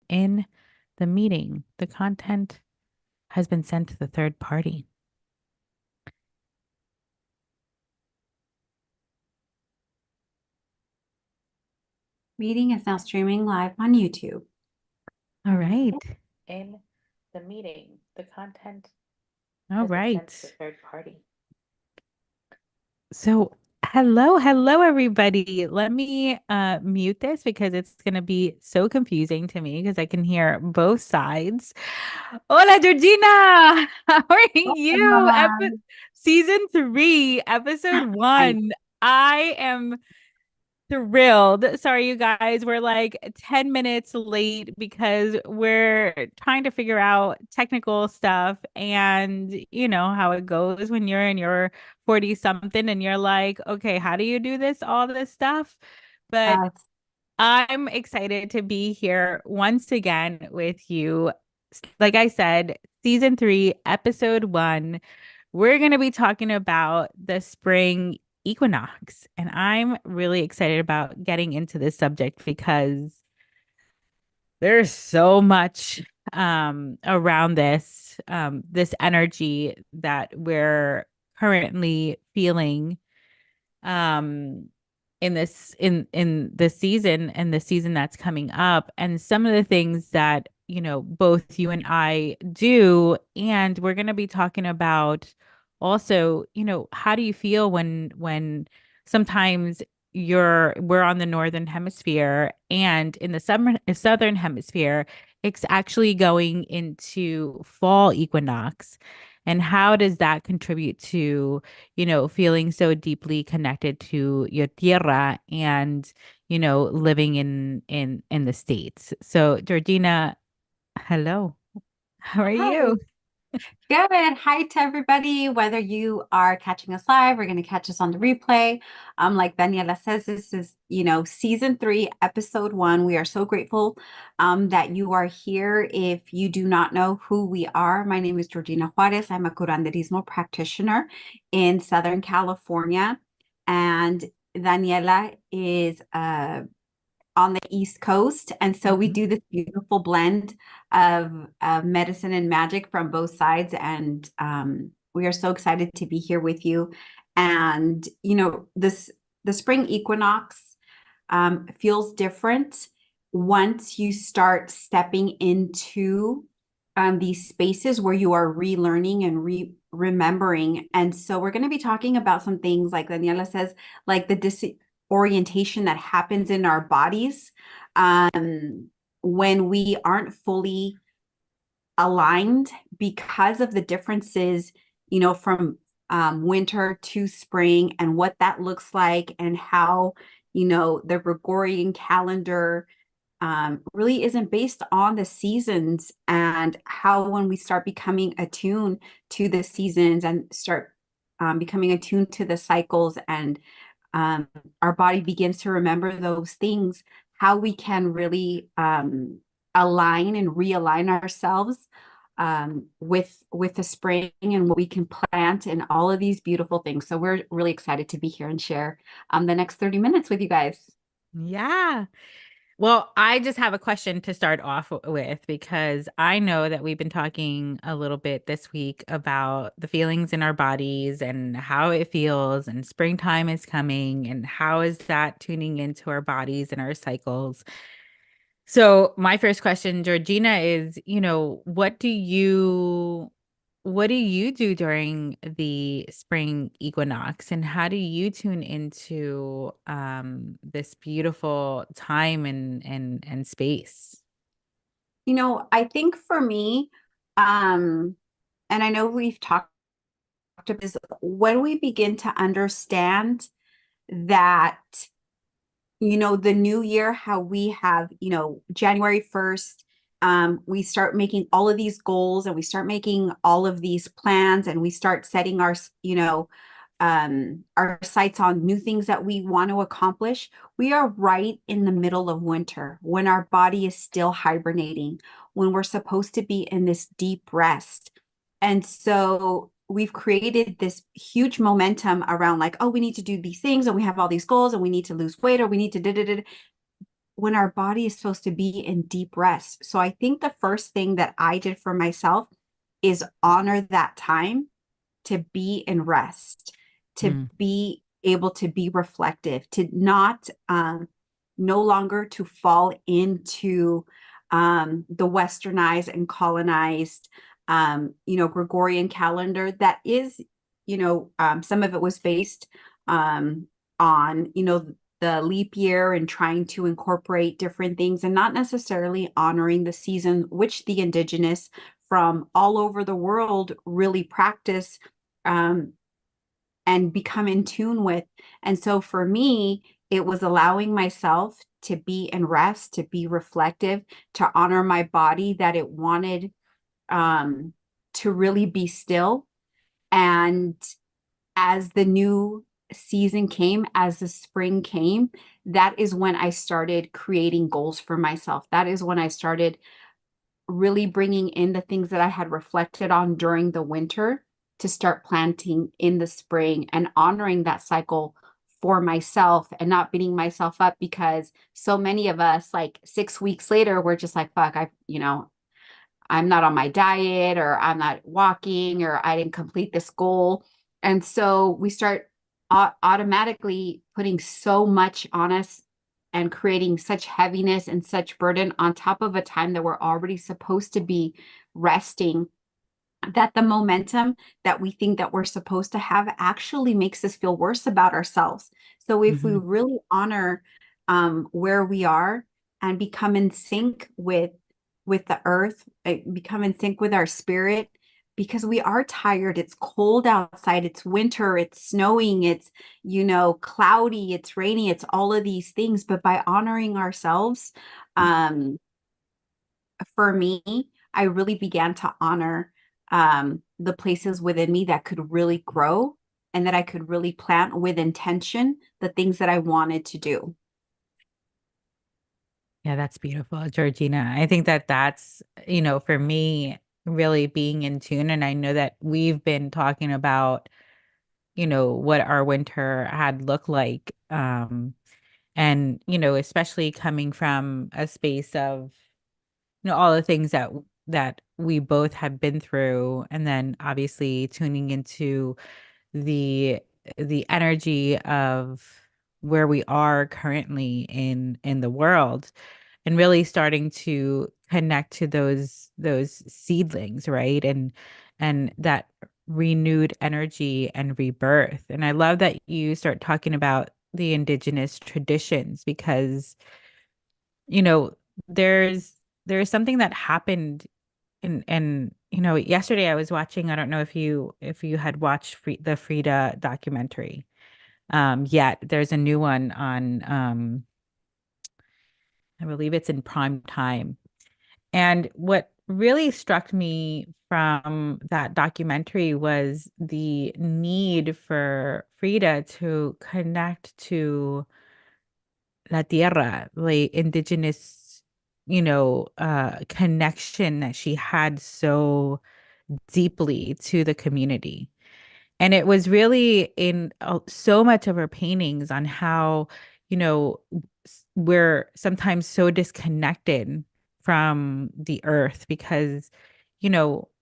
in the meeting, the content has been sent to the third party. Meeting is now streaming live on YouTube. All right. In the meeting, the content All has been sent to the right. third party. So, hello, everybody. Let me mute this because it's going to be so confusing to me because I can hear both sides. Hola, Georgina. How are you? Season 3, episode Hi. 1. I am thrilled. Sorry, you guys. We're like 10 minutes late because we're trying to figure out technical stuff and you know how it goes when you're in your 40 something and you're like, okay, how do you do this, all this stuff? But Yes. I'm excited to be here once again with you. Like I said, season 3, episode 1. We're going to be talking about the spring equinox. And I'm really excited about getting into this subject because there's so much around this energy that we're currently feeling um in the season and the season that's coming up, and some of the things that both you and I do. And we're going to be talking about also, how do you feel when sometimes we're on the northern hemisphere, and in the southern hemisphere it's actually going into fall equinox, and how does that contribute to feeling so deeply connected to your tierra and, living in the States. So, Georgina, hello. How are Hi. you? Good. Hi to everybody. Whether you are catching us live or going to catch us on the replay. Like Daniela says, this is, season 3, episode 1. We are so grateful that you are here. If you do not know who we are, my name is Georgina Juarez. I'm a curanderismo practitioner in Southern California. And Daniela is on the East Coast. And so we Mhm. do this beautiful blend of medicine and magic from both sides. And we are so excited to be here with you. And, the spring equinox feels different once you start stepping into these spaces where you are relearning and remembering. And so we're going to be talking about some things like Daniela says, like the disorientation that happens in our bodies when we aren't fully aligned because of the differences, from winter to spring and what that looks like, and how, the Gregorian calendar really isn't based on the seasons, and how when we start becoming attuned to the seasons and start becoming attuned to the cycles, and um, our body begins to remember those things, how we can really align and realign ourselves with the spring and what we can plant and all of these beautiful things. So we're really excited to be here and share the next 30 minutes with you guys. Yeah. Well, I just have a question to start off with because I know that we've been talking a little bit this week about the feelings in our bodies and how it feels, and springtime is coming, and how is that tuning into our bodies and our cycles. So my first question, Georgina, is, what do you do during the spring equinox, and how do you tune into this beautiful time and space? I think for me, um, and I know we've talked about this, when we begin to understand that, the new year, how we have, January 1st, we start making all of these goals and we start making all of these plans, and we start setting our sights on new things that we want to accomplish. We are right in the middle of winter when our body is still hibernating, when we're supposed to be in this deep rest. And so we've created this huge momentum around like, oh, we need to do these things and we have all these goals and we need to lose weight or we need to da da da. when our body is supposed to be in deep rest. So I think the first thing that I did for myself is honor that time to be in rest, to Mm, be able to be reflective, to not no longer to fall into the westernized and colonized Gregorian calendar that is, some of it was based on, the leap year and trying to incorporate different things and not necessarily honoring the season, which the indigenous from all over the world really practice um, and become in tune with. And so for me, it was allowing myself to be in rest, to be reflective, to honor my body that it wanted um, to really be still. And as the new season came, as the spring came, that is when I started creating goals for myself. That is when I started really bringing in the things that I had reflected on during the winter to start planting in the spring and honoring that cycle for myself and not beating myself up because so many of us, like 6 weeks later, we're just like, fuck, I'm not on my diet or I'm not walking or I didn't complete this goal. And so we start automatically putting so much on us and creating such heaviness and such burden on top of a time that we're already supposed to be resting, that the momentum that we think that we're supposed to have actually makes us feel worse about ourselves. So if we mhm. really honor where we are and become in sync with the earth, become in sync with our spirit, because we are tired. It's cold outside. It's winter. It's snowing. It's, cloudy. It's rainy. It's all of these things. But by honoring ourselves, um, for me, I really began to honor the places within me that could really grow and that I could really plant with intention the things that I wanted to do. Yeah, that's beautiful, Georgina. I think that that's, for me, really being in tune. And I know that we've been talking about, what our winter had looked like. And, especially coming from a space of, all the things that we both have been through, and then obviously tuning into the the energy of where we are currently in the world and really starting to connect to those seedlings, right? And that renewed energy and rebirth. And I love that you start talking about the indigenous traditions because you know there's something that happened and yesterday I was watching, I don't know if you had watched the Frida documentary yet. There's a new one on I believe it's in prime time. And what really struck me from that documentary was the need for Frida to connect to La Tierra, the indigenous, connection that she had so deeply to the community. And it was really in so much of her paintings on how, we're sometimes so disconnected from the earth because,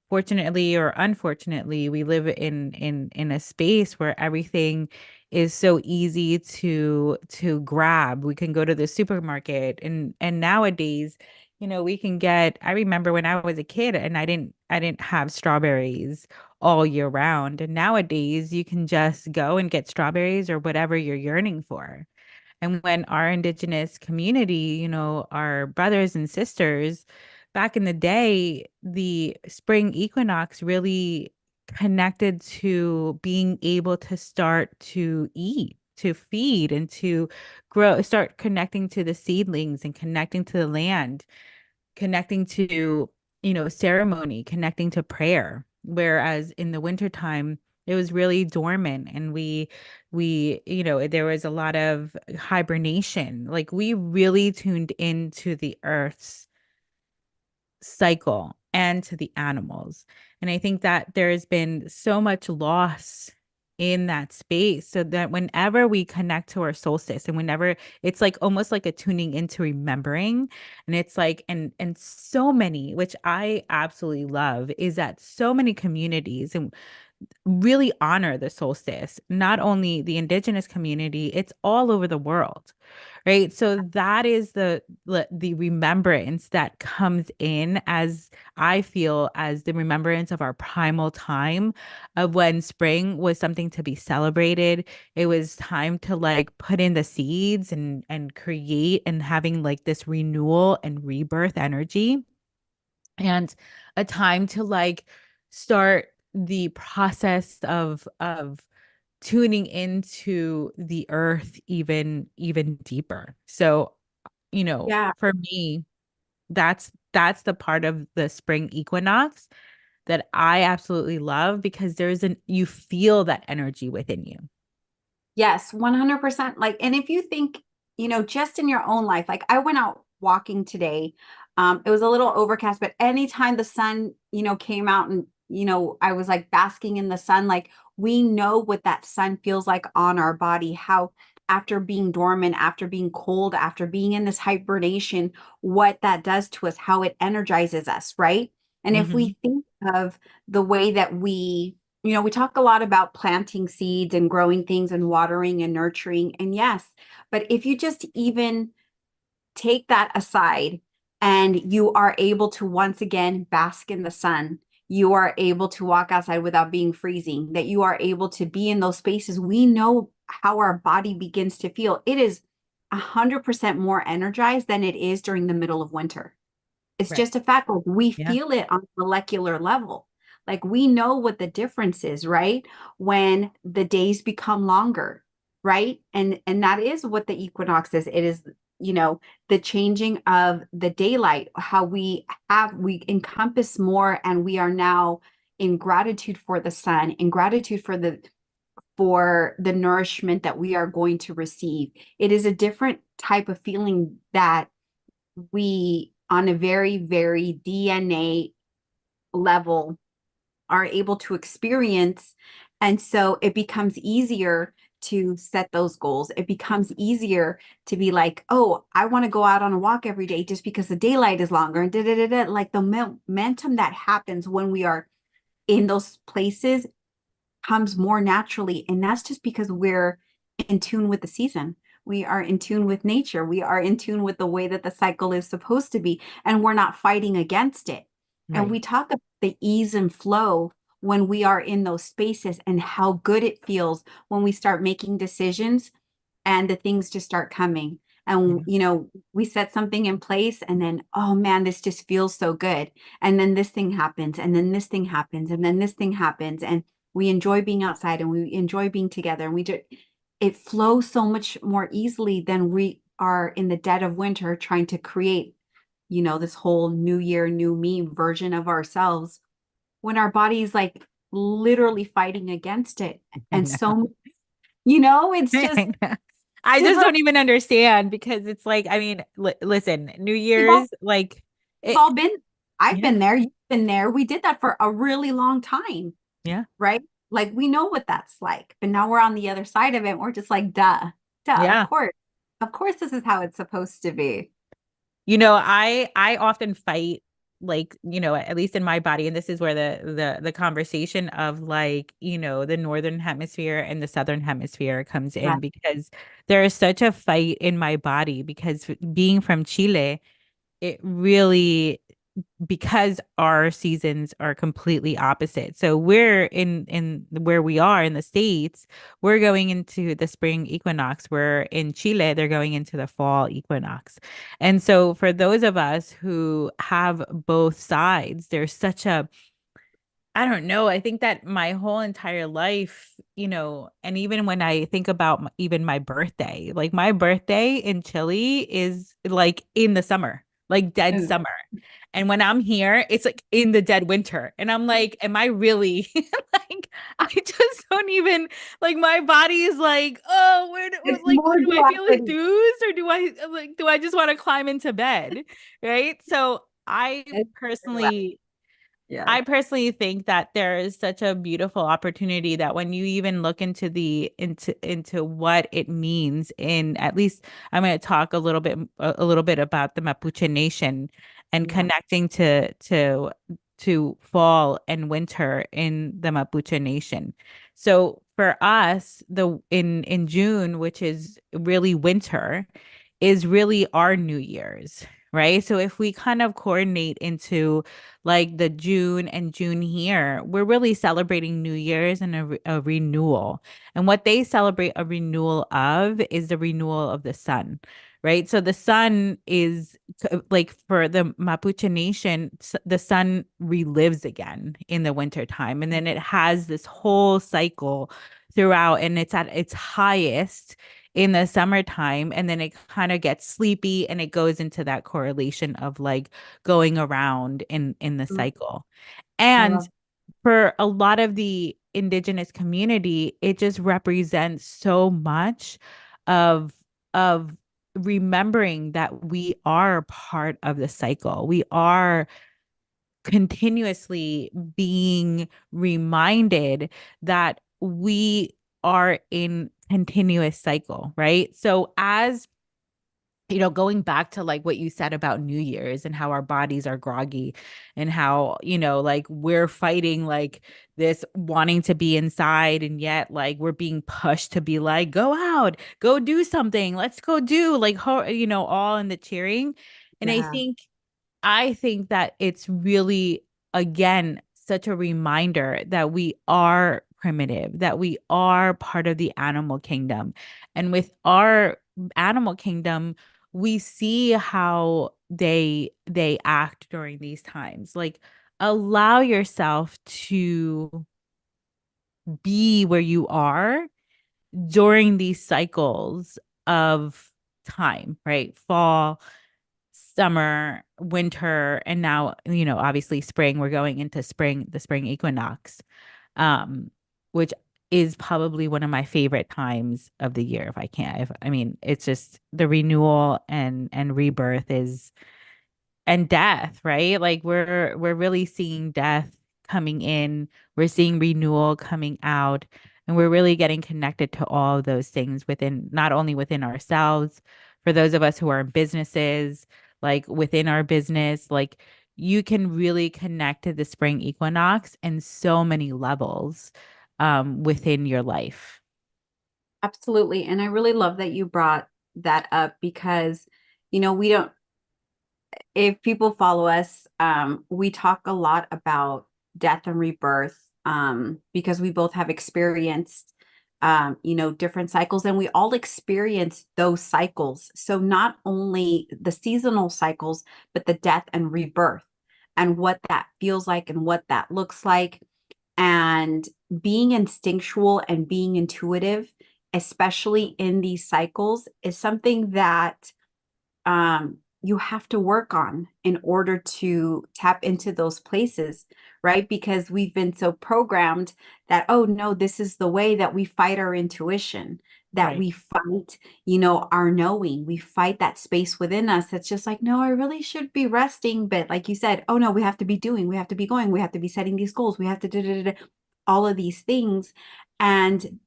fortunately or unfortunately, we live in a space where everything is so easy to grab. We can go to the supermarket and nowadays, we can get, I remember when I was a kid and I didn't have strawberries all year round. And nowadays, you can just go and get strawberries or whatever you're yearning for. And when our indigenous community, our brothers and sisters, back in the day, the spring equinox really connected to being able to start to eat, to feed, and to grow, start connecting to the seedlings and connecting to the land, connecting to, ceremony, connecting to prayer. Whereas in the wintertime, it was really dormant and there was a lot of hibernation. Like we really tuned into the earth's cycle and to the animals. And I think that there's been so much loss in that space so that whenever we connect to our solstice and whenever it's like almost like a tuning into remembering. And it's like, and so many, which I absolutely love, is that so many communities and really honor the solstice, not only the indigenous community, it's all over the world. Right. So that is the remembrance that comes in, as I feel, as the remembrance of our primal time, of when spring was something to be celebrated. It was time to like put in the seeds and create, and having like this renewal and rebirth energy, and a time to like start the process of tuning into the earth even deeper. So, Yeah. for me, that's the part of the spring equinox that I absolutely love, because you feel that energy within you. Yes, 100%. Like, and if you think, just in your own life, like I went out walking today. It was a little overcast, but anytime the sun, came out and, I was like basking in the sun, like we know what that sun feels like on our body, how after being dormant, after being cold, after being in this hibernation, what that does to us, how it energizes us, right? And if Hmm. we think of the way that we talk a lot about planting seeds and growing things and watering and nurturing. And yes, but if you just even take that aside and you are able to once again bask in the sun, you are able to walk outside without being freezing, that you are able to be in those spaces, we know how our body begins to feel. It is 100% more energized than it is during the middle of winter. It's Right. just a fact. Like we Yeah. feel it on a molecular level. Like we know what the difference is, right? When the days become longer, right? And that is what the equinox is. It is, the changing of the daylight, how we encompass more, and we are now in gratitude for the sun, in gratitude for the nourishment that we are going to receive. It is a different type of feeling that we, on a very, very DNA level, are able to experience. And so it becomes easier to set those goals. It becomes easier to be like, oh, I want to go out on a walk every day just because the daylight is longer, and da, da, da, da. Like the momentum that happens when we are in those places comes more naturally. And that's just because we're in tune with the season. We are in tune with nature. We are in tune with the way that the cycle is supposed to be, and we're not fighting against it. And Right. we talk about the ease and flow when we are in those spaces, and how good it feels when we start making decisions and the things just start coming. And, Yeah. we set something in place, and then, oh man, this just feels so good. And then this thing happens, and then this thing happens, and then this thing happens. And we enjoy being outside, and we enjoy being together. And it flows so much more easily than we are in the dead of winter trying to create, this whole new year, new me version of ourselves, when our body's like literally fighting against it. I And know. so, it's just, I know. I it's just like don't even understand, because it's like, I mean, listen, New we've all Year's, like we've it, all been, I've yeah, been there, you've been there. We did that for a really long time, yeah, right? Like we know what that's like. But now we're on the other side of it. And we're just like, duh, duh, of yeah. course. Of course this is how it's supposed to be. I often fight, like, at least in my body, and this is where the conversation of like, the northern hemisphere and the southern hemisphere comes Yeah. in, because there is such a fight in my body, because being from Chile, it really, because our seasons are completely opposite. So we're in where we are in the States, we're going into the spring equinox. We're in Chile, they're going into the fall equinox. And so for those of us who have both sides, there's such a, I don't know. I think that my whole entire life, and even when I think about even my birthday, like my birthday in Chile is like in the summer, like dead Ooh. summer. And when I'm here, it's like in the dead winter. And I'm like, am I really like, I just don't even, like, my body is like, oh, It's like, more do I feel duality. enthused, or do I just want to climb into bed? Right. So I It's more duality. personally, Yes. I personally think that there is such a beautiful opportunity that when you even look into into what it means in, at least I'm going to talk a little bit about the Mapuche Nation and Yeah. connecting to fall and winter in the Mapuche Nation. So for us, the in June, which is really winter, is really our New Year's, right? So if we kind of coordinate into like the June and June here, we're really celebrating New Year's and a renewal. And what they celebrate a renewal of is the renewal of the sun, right? So the sun is like for the Mapuche Nation, the sun relives again in the wintertime. And then it has this whole cycle throughout, and it's at its highest in the summertime, and then it kind of gets sleepy and it goes into that correlation of like going around in the Mm, cycle. I And love. for a lot of the indigenous community, it just represents so much of of remembering that we are part of the cycle. We are continuously being reminded that we are in continuous cycle, right? So as going back to like what you said about New Year's and how our bodies are groggy and how, like we're fighting like this wanting to be inside and yet like we're being pushed to be like, go out, go do something, let's go do like, all in the cheering. And Yeah. I think that it's really, again, such a reminder that we are primitive, that we are part of the animal kingdom. And with our animal kingdom, we see how they act during these times. Like allow yourself to be where you are during these cycles of time, right? Fall, summer, winter, and now, obviously spring. We're going into spring, the spring equinox, which is probably one of my favorite times of the year if I can. I mean, it's just the renewal and rebirth is and death, right? Like we're really seeing death coming in, we're seeing renewal coming out, and we're really getting connected to all of those things within, not only within ourselves, for those of us who are in businesses, like within our business, like you can really connect to the spring equinox in so many levels within your life. Absolutely. And I really love that you brought that up because, we don't, if people follow us, we talk a lot about death and rebirth, because we both have experienced, different cycles, and we all experience those cycles. So not only the seasonal cycles, but the death and rebirth and what that feels like and what that looks like. And being instinctual and being intuitive, especially in these cycles, is something that you have to work on in order to tap into those places, right? Because we've been so programmed that, oh no, this is the way that we fight our intuition, that Right. we fight, our knowing. We fight that space within us that's just like, no, I really should be resting. But like you said, oh no, we have to be doing, we have to be going, we have to be setting these goals, we have to all of these things. And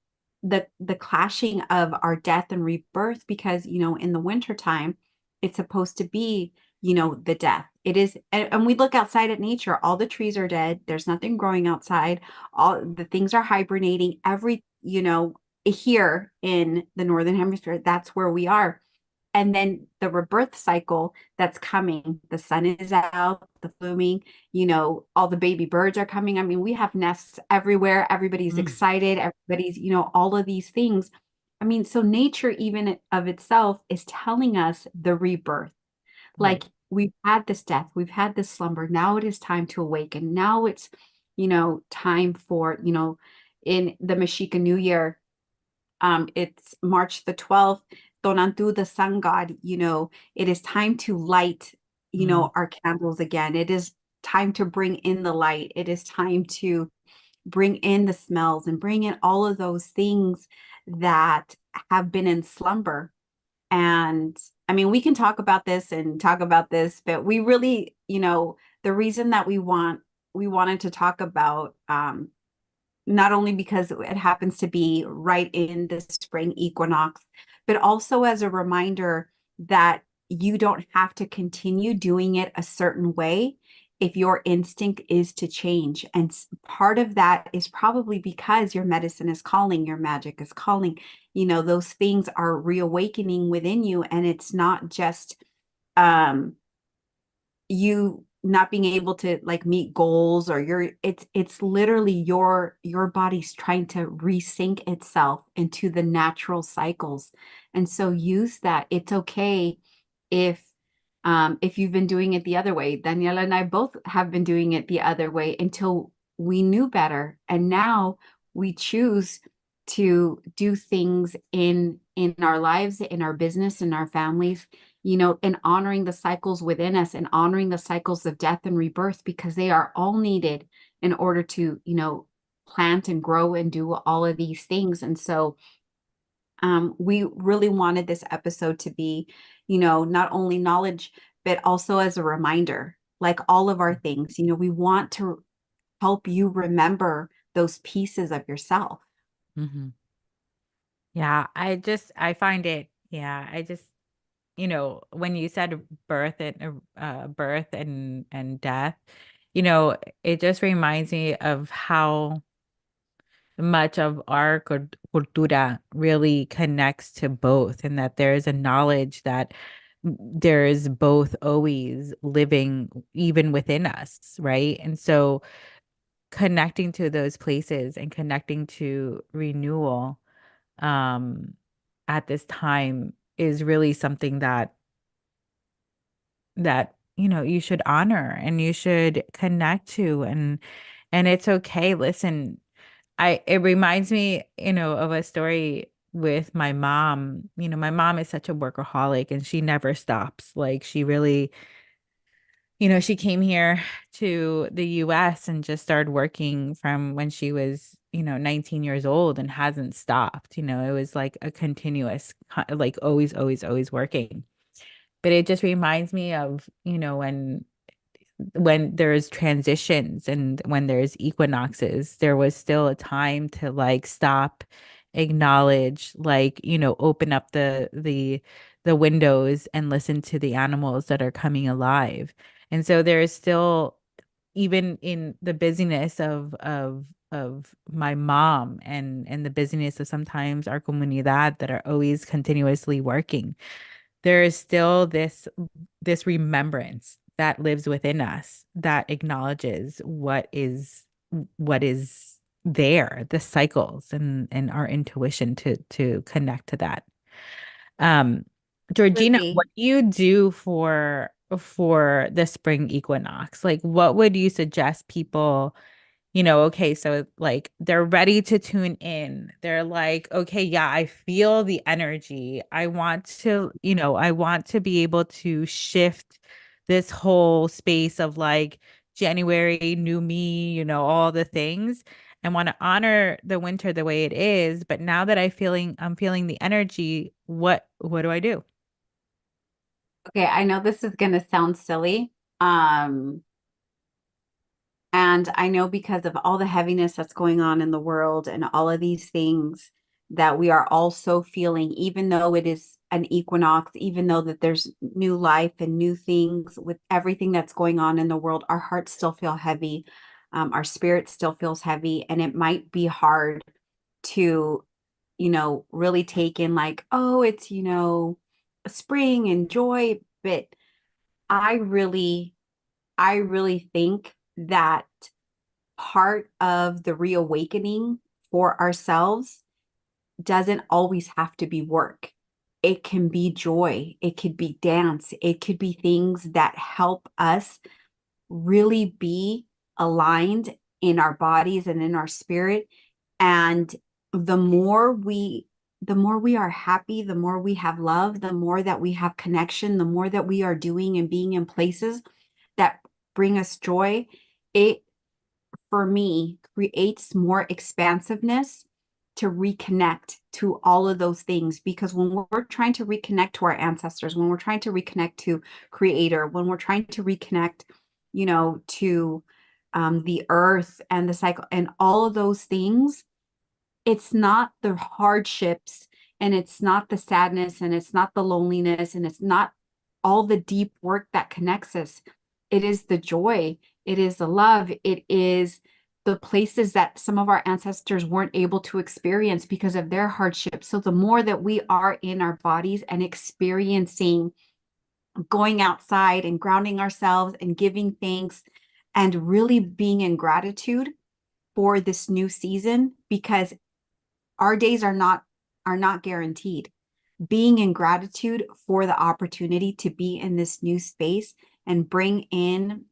the clashing of our death and rebirth, because in the wintertime it's supposed to be, the death. It is, and we look outside at nature, all the trees are dead, there's nothing growing outside, all the things are hibernating, here in the northern hemisphere, that's where we are. And then the rebirth cycle that's coming, the sun is out, the blooming, all the baby birds are coming. I mean, we have nests everywhere, everybody's Mm, excited, everybody's, all of these things. I mean, so nature even of itself is telling us the rebirth. right. Like we've had this death, we've had this slumber. Now it is time to awaken. Now it's, time for, in the Mexican New Year, it's March the 12th, Tonantu, the sun god, it is time to light, Mm, our candles again. It is time to bring in the light. It is time to bring in the smells and bring in all of those things that have been in slumber. And I mean, we can talk about this and talk about this, but we really, the reason that we want we wanted to talk about not only because it happens to be right in the spring equinox, but also as a reminder that you don't have to continue doing it a certain way if your instinct is to change. And part of that is probably because your medicine is calling, your magic is calling, those things are reawakening within you. And it's not just um you not being able to like meet goals, or it's literally your body's trying to resync itself into the natural cycles. And so use that. It's okay if you've been doing it the other way. Daniela and I both have been doing it the other way until we knew better, and now we choose to do things in our lives, in our business, in our families, and honoring the cycles within us and honoring the cycles of death and rebirth, because they are all needed in order to, plant and grow and do all of these things. And so we really wanted this episode to be, not only knowledge, but also as a reminder, like all of our things, we want to help you remember those pieces of yourself. Mhm. Yeah, I find it, yeah, when you said birth and death, it just reminds me of how much of our cultura really connects to both, and that there is a knowledge that there is both always living even within us, right? And so connecting to those places and connecting to renewal um at this time is really something that you should honor and you should connect to. And it's okay. Listen, I it reminds me, of a story with my mom. My mom is such a workaholic and she never stops. Like she really, she came here to the US and just started working from when she was, 19 years old and hasn't stopped. It was like a continuous, like always, always, always working. But it just reminds me of, when there's transitions and when there's equinoxes, there was still a time to like stop, acknowledge, like, open up the windows and listen to the animals that are coming alive. And so there is still, even in the busyness of my mom and the busyness of sometimes our comunidad that are always continuously working, there is still this remembrance that lives within us that acknowledges what is there, the cycles and our intuition to connect to that. um Georgina, what Absolutely. do you do for the spring equinox? Like, what would you suggest people, okay, so like they're ready to tune in. They're like, okay, yeah, I feel the energy. I want to be able to shift this whole space of like January, new me, all the things. I want to honor the winter the way it is, but now that I'm feeling the energy, what do I do? Okay, I know this is going to sound silly. Um, And I know because of all the heaviness that's going on in the world and all of these things that we are also feeling, even though it is an equinox, even though that there's new life and new things with everything that's going on in the world, our hearts still feel heavy. Our spirit still feels heavy. And it might be hard to, really take in like, oh, it's, spring and joy. But I really, I really think that part of the reawakening for ourselves doesn't always have to be work. It can be joy, it could be dance, it could be things that help us really be aligned in our bodies and in our spirit. And the more we the more we are happy, the more we have love, the more that we have connection, the more that we are doing and being in places that bring us joy, it for me creates more expansiveness to reconnect to all of those things. Because when we're trying to reconnect to our ancestors, when we're trying to reconnect to creator, when we're trying to reconnect, to the earth and the cycle and all of those things. It's not the hardships, and it's not the sadness, and it's not the loneliness, and it's not all the deep work that connects us. It is the joy, it is the love, it is the places that some of our ancestors weren't able to experience because of their hardships. So the more that we are in our bodies and experiencing going outside and grounding ourselves and giving thanks and really being in gratitude for this new season, because our days are not guaranteed. Being in gratitude for the opportunity to be in this new space and bring in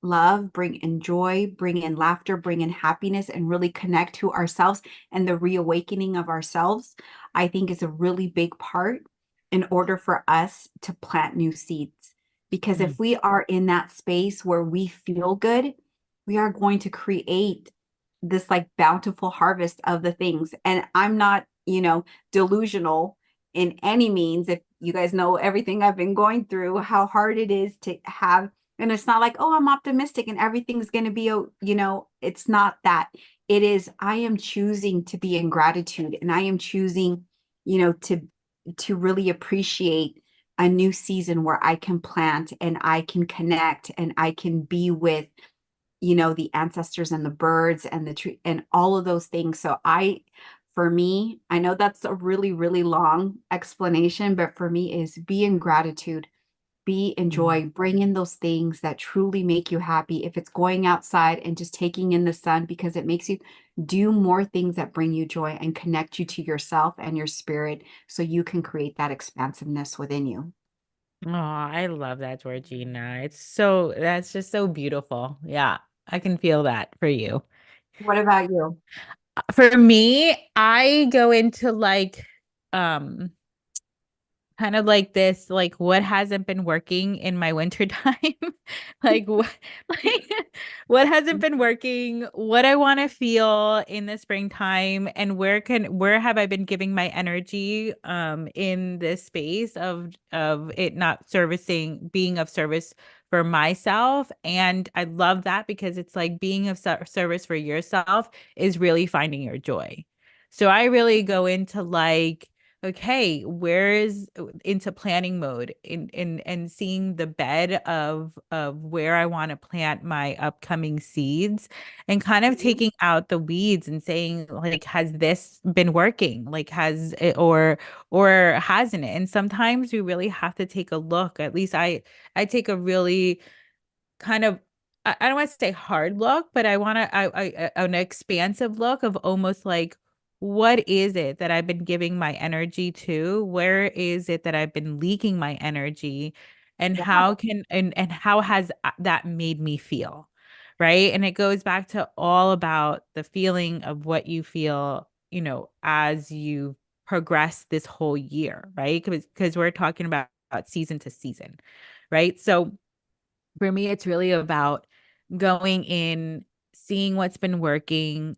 love, bring in joy, bring in laughter, bring in happiness, and really connect to ourselves and the reawakening of ourselves, I think is a really big part in order for us to plant new seeds. Because Mm. if we are in that space where we feel good, we are going to create this like bountiful harvest of the things. And I'm not, delusional in any means. If you guys know everything I've been going through, how hard it is to have, and it's not like, oh, I'm optimistic and everything's going to be, it's not that. It is, I am choosing to be in gratitude, and I am choosing, to really appreciate a new season where I can plant and I can connect and I can be with, the ancestors and the birds and the tree and all of those things. So for me, I know that's a really, really long explanation, but for me is be in gratitude, be in Mm. joy, bring in those things that truly make you happy. If it's going outside and just taking in the sun, because it makes you do more things that bring you joy and connect you to yourself and your spirit so you can create that expansiveness within you. Oh, I love that, Georgina. That's just so beautiful. Yeah, I can feel that for you. What about you? For me, I go into um, kind of like this, like what hasn't been working in my winter time. like what like what hasn't been working, what I want to feel in the springtime, and where have I been giving my energy in this space of it not servicing being of service for myself. And I love that because it's like being of service for yourself is really finding your joy. So I really go into like, okay, where is into planning mode in and seeing the bed of where I want to plant my upcoming seeds, and kind of Mhm. taking out the weeds and saying like, has this been working? Like, has it, or hasn't it? And sometimes we really have to take a look. At least I take a really kind of, I don't want to say hard look, but I want to an expansive look of almost like, what is it that I've been giving my energy to? Where is it that I've been leaking my energy? And Yeah. how has that made me feel? Right? And it goes back to all about the feeling of what you feel, as you progress this whole year, right? Because we're talking about season to season, right? So for me, it's really about going in, seeing what's been working,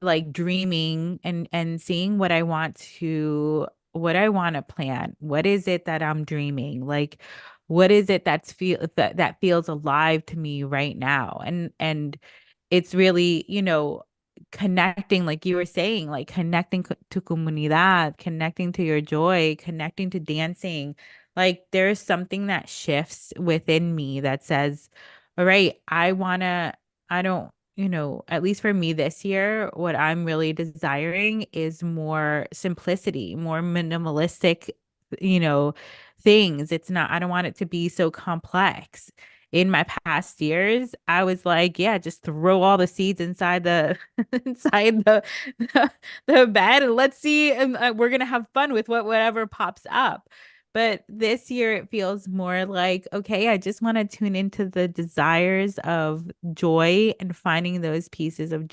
like dreaming and seeing what I want to plan. What is it that I'm dreaming? Like, what is it that feels alive to me right now? And it's really, connecting, like you were saying, like connecting to comunidad, connecting to your joy, connecting to dancing. Like there's something that shifts within me that says, all right, I don't, at least for me this year, what I'm really desiring is more simplicity, more minimalistic, you know, things. I don't want it to be so complex. In my past years, I was like, yeah, just throw all the seeds inside the inside the, the bed, and let's see, and we're gonna have fun with whatever pops up. But this year it feels more like, okay, I just want to tune into the desires of joy and finding those pieces of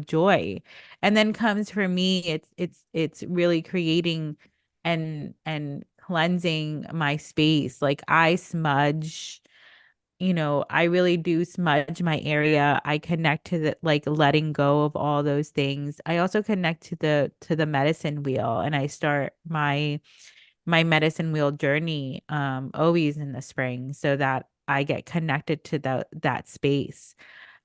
joy. And then comes for me, it's really creating and cleansing my space. Like I smudge, I really do smudge my area. I connect to the like letting go of all those things. I also connect to the medicine wheel, and I start my medicine wheel journey always in the spring so that I get connected to that space.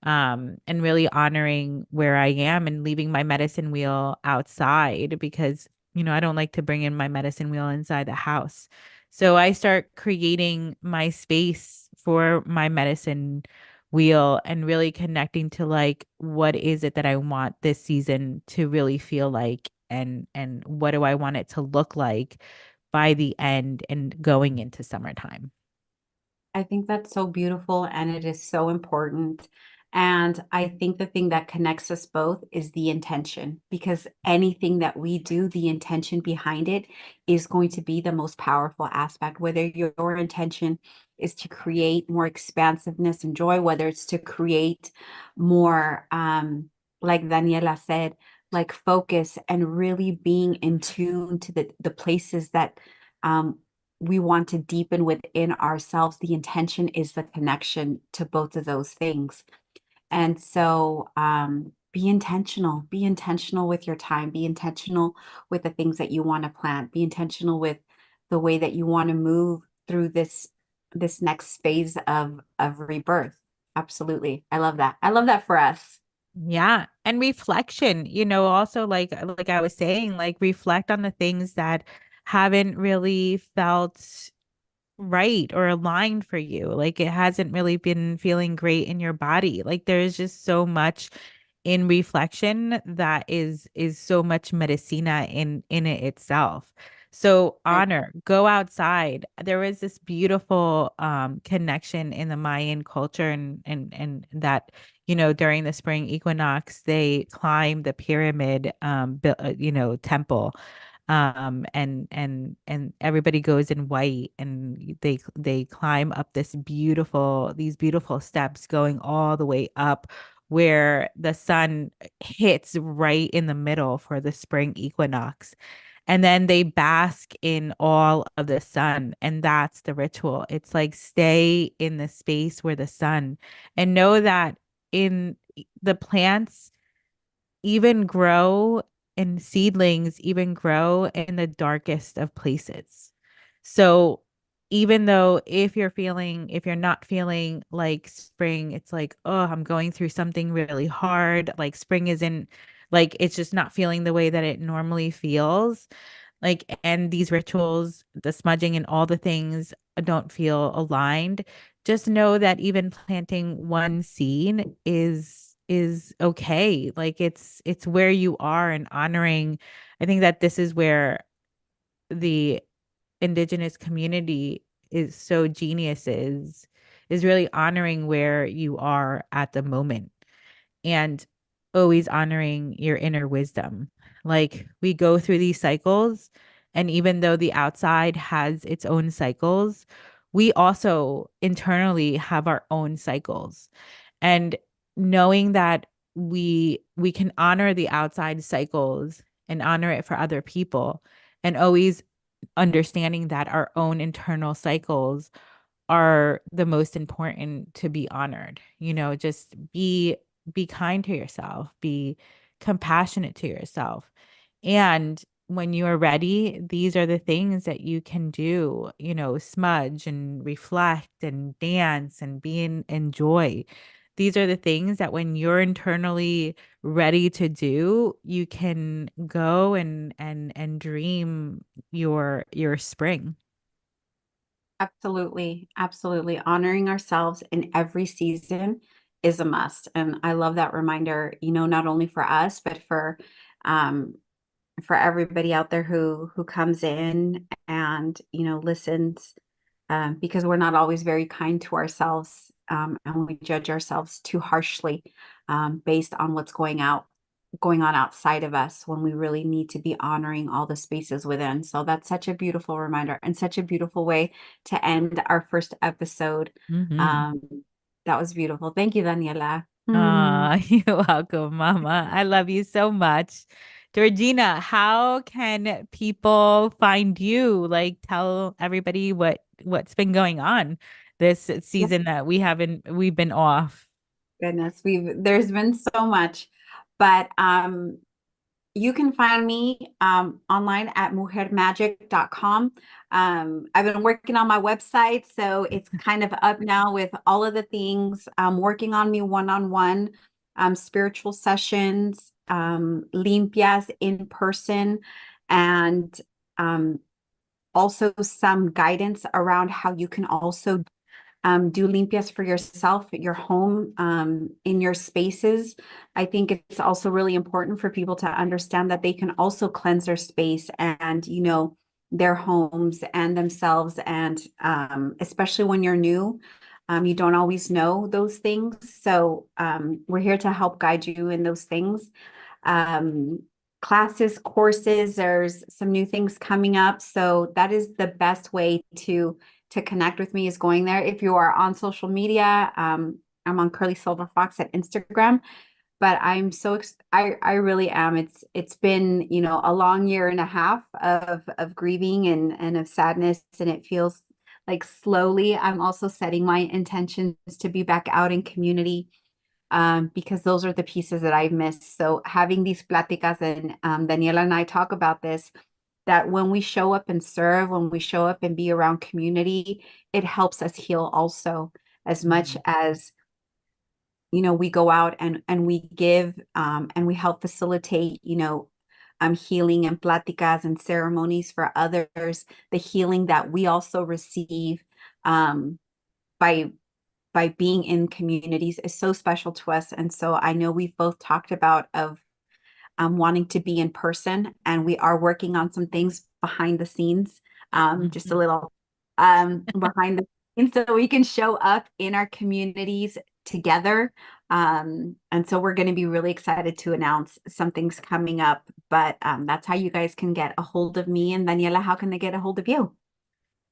and really honoring where I am and leaving my medicine wheel outside because, I don't like to bring in my medicine wheel inside the house. So I start creating my space for my medicine wheel and really connecting to like what is it that I want this season to really feel like and what do I want it to look like by the end and going into summertime. I think that's so beautiful and it is so important. And I think the thing that connects us both is the intention, because anything that we do, the intention behind it is going to be the most powerful aspect. Whether your intention is to create more expansiveness and joy, whether it's to create more, like Daniela said, like focus and really being in tune to the places that um, we want to deepen within ourselves. The intention is the connection to both of those things. And so be intentional with your time, be intentional with the things that you want to plant, be intentional with the way that you want to move through this next phase of rebirth. Absolutely. I love that. I love that for us. Yeah. And reflection, also like I was saying, like reflect on the things that haven't really felt right or aligned for you. Like it hasn't really been feeling great in your body. Like there's just so much in reflection that is so much medicina in it itself. So Right. honor, go outside. There was this beautiful connection in the Mayan culture and that during the spring equinox they climb the pyramid temple and everybody goes in white and they climb up these beautiful steps going all the way up where the sun hits right in the middle for the spring equinox. And then they bask in all of the sun. And that's the ritual. It's like stay in the space where the sun and know that in the plants even grow and seedlings even grow in the darkest of places. So even though if you're not feeling like spring, it's like, oh, I'm going through something really hard. Like spring isn't like it's just not feeling the way that it normally feels. Like, and these rituals, the smudging and all the things don't feel aligned. Just know that even planting one seed is okay. Like it's where you are and honoring. I think that this is where the indigenous community is so genius is really honoring where you are at the moment and always honoring your inner wisdom. Like we go through these cycles, and even though the outside has its own cycles, we also internally have our own cycles. And knowing that we can honor the outside cycles and honor it for other people and always understanding that our own internal cycles are the most important to be honored. Just be kind to yourself, be compassionate to yourself. And when you are ready, these are the things that you can do, smudge and reflect and dance and be in enjoy. These are the things that when you're internally ready to do, you can go and dream your spring. Absolutely. Absolutely. Honoring ourselves in every season is a must. And I love that reminder, not only for us, but um for everybody out there who comes in and, listens, because we're not always very kind to ourselves, and we judge ourselves too harshly, based on what's going on outside of us when we really need to be honoring all the spaces within. So that's such a beautiful reminder and such a beautiful way to end our first episode. Hmm. Um, that was beautiful. Thank you, Daniela. Hmm. You're welcome, Mama. I love you so much. Georgina, how can people find you? Like tell everybody what's been going on this Yeah, season that we've been off. goodness, there's been so much, but You can find me online at mujermagic.com. I've been working on my website, so it's kind of up now with all of the things. Working on me one-on-one, spiritual sessions, limpias in person, and um, also some guidance around how you can also do limpias for yourself at your home, in your spaces. I think it's also really important for people to understand that they can also cleanse their space and, their homes and themselves. And especially when you're new, you don't always know those things. So we're here to help guide you in those things. um, Classes, courses, there's some new things coming up. So that is the best way to connect with me, is going there. If you are on social media, I'm on Curly Silver Fox at Instagram. But I'm I really am. It's been, a long year and a half of grieving and of sadness, and it feels like slowly I'm also setting my intentions to be back out in community, because those are the pieces that I've missed. So having these pláticas, and Daniela and I talk about this, that when we show up and serve, when we show up and be around community, it helps us heal also, as much Mhm. as, we go out and we give, and we help facilitate, healing and pláticas and ceremonies for others. The healing that we also receive, um, by being in communities is so special to us. And so I know we've both talked about of wanting to be in person, and we are working on some things behind the scenes, just a Mhm. little behind the scenes, so we can show up in our communities together. And so we're going to be really excited to announce some things coming up. But that's how you guys can get a hold of me. And Daniela, how can they get a hold of you?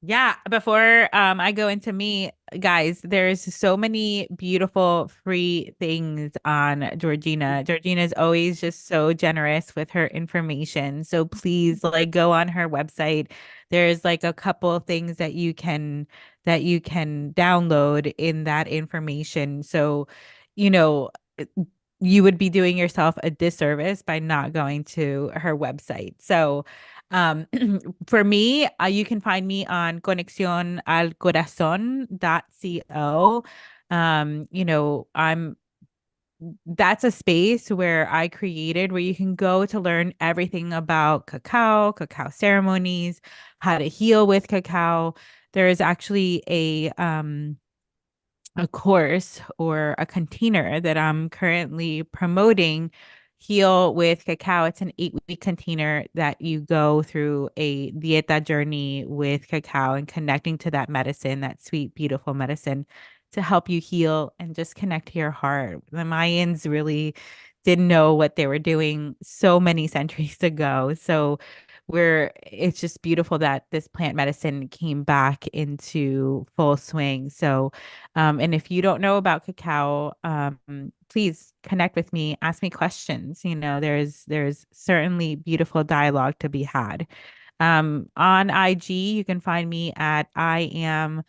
Yeah, before I go into me, guys, there's so many beautiful free things on Georgina. Georgina is always just so generous with her information. So please like go on her website. There's like a couple of things that you can download in that information. So, you know, you would be doing yourself a disservice by not going to her website. So, um for me, you can find me on conexionalcorazon.co. I'm that's a space where I created where you can go to learn everything about cacao ceremonies, how to heal with cacao. There is actually a course or a container that I'm currently promoting, Heal with Cacao. It's an 8-week container that you go through a dieta journey with cacao and connecting to that medicine, that sweet, beautiful medicine to help you heal and just connect to your heart. The Mayans really didn't know what they were doing so many centuries ago. So it's just beautiful that this plant medicine came back into full swing. So and if you don't know about cacao, please connect with me, ask me questions. There's certainly beautiful dialogue to be had. On IG, you can find me at I am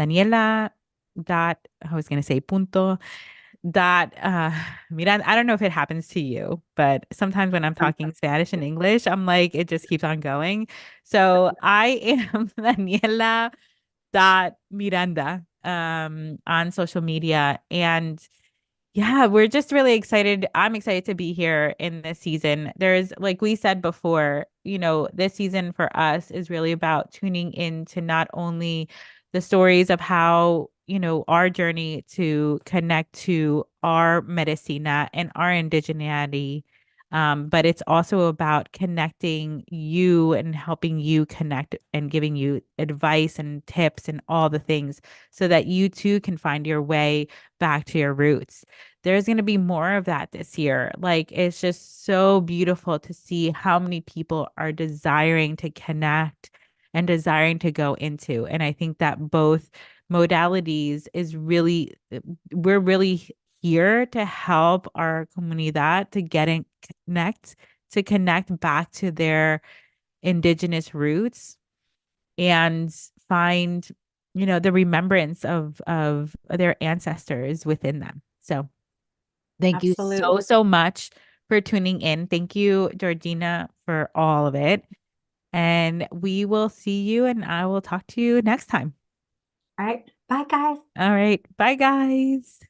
Daniela dot, I was gonna say punto dot Miranda. I don't know if it happens to you, but sometimes when I'm talking Spanish and English, I'm like, it just keeps on going. So I am Daniela dot Miranda on social media. And yeah, we're just really excited. I'm excited to be here in this season. There's, like we said before, this season for us is really about tuning into not only the stories of how, our journey to connect to our medicina and our indigeneity, but it's also about connecting you and helping you connect and giving you advice and tips and all the things so that you too can find your way back to your roots. There's going to be more of that this year. Like, it's just so beautiful to see how many people are desiring to connect and desiring to go into. And I think that both modalities is really, we're really here to help our comunidad to get in connect, to connect back to their indigenous roots and find, the remembrance of their ancestors within them. So thank you Absolutely. so, so much for tuning in. Thank you, Georgina, for all of it. And we will see you and I will talk to you next time. All right. Bye, guys. All right. Bye, guys.